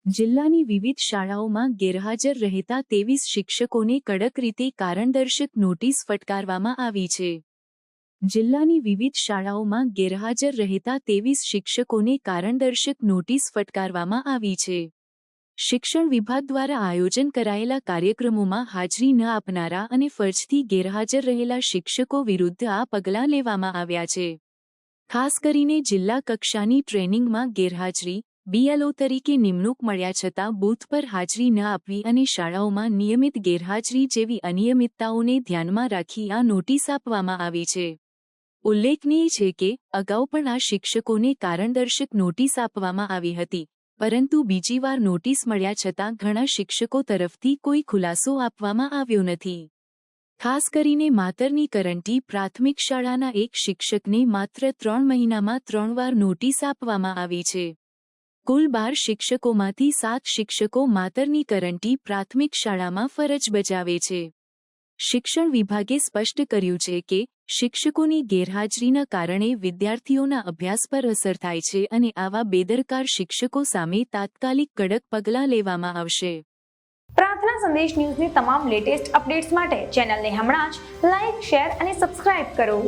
જિલ્લાની વિવિધ શાળાઓમાં ગેરહાજર રહેતા 23 શિક્ષકોને કડક રીતે કારણદર્શક નોટિસ ફટકારવામાં આવી છે. જિલ્લાની વિવિધ શાળાઓમાં ગેરહાજર રહેતા 23 શિક્ષકોને કારણદર્શક નોટિસ ફટકારવામાં આવી છે. શિક્ષણ વિભાગ દ્વારા આયોજન કરાયેલા કાર્યક્રમોમાં હાજરી ન આપનારા અને ફરજથી ગેરહાજર રહેલા શિક્ષકો વિરુદ્ધ આ પગલાં લેવામાં આવ્યા છે. ખાસ કરીને જિલ્લા કક્ષાની ટ્રેનિંગમાં ગેરહાજરી, BLO તરીકે નિમણૂક મળ્યા છતાં બૂથ પર હાજરી ન આપવી અને શાળાઓમાં નિયમિત ગેરહાજરી જેવી અનિયમિતતાઓને ધ્યાનમાં રાખી આ નોટિસ આપવામાં આવી છે. ઉલ્લેખનીય છે કે અગાઉ પણ આ શિક્ષકોને કારણદર્શક નોટિસ આપવામાં આવી હતી, પરંતુ બીજી વાર નોટિસ મળ્યા છતાં ઘણા શિક્ષકો તરફથી કોઈ ખુલાસો આપવામાં આવ્યો નથી. ખાસ કરીને માતરની કરંટી પ્રાથમિક શાળાના એક શિક્ષકને માત્ર 3 મહિનામાં 3 વાર નોટિસ આપવામાં આવી છે. કુલ 12 શિક્ષકોમાંથી 7 શિક્ષકો માતરની કરંટી પ્રાથમિક શાળામાં ફરજ બજાવે છે. શિક્ષણ વિભાગે સ્પષ્ટ કર્યું છે કે શિક્ષકોની ગેરહાજરીના કારણે વિદ્યાર્થીઓના અભ્યાસ પર અસર થાય છે અને આવા બેદરકાર શિક્ષકો સામે તાત્કાલિક કડક પગલાં લેવામાં આવશે. પ્રાર્થના સંદેશ ન્યૂઝની તમામ લેટેસ્ટ અપડેટ્સ માટે ચેનલને હમણાં જ લાઇક, શેર અને સબસ્ક્રાઇબ કરો.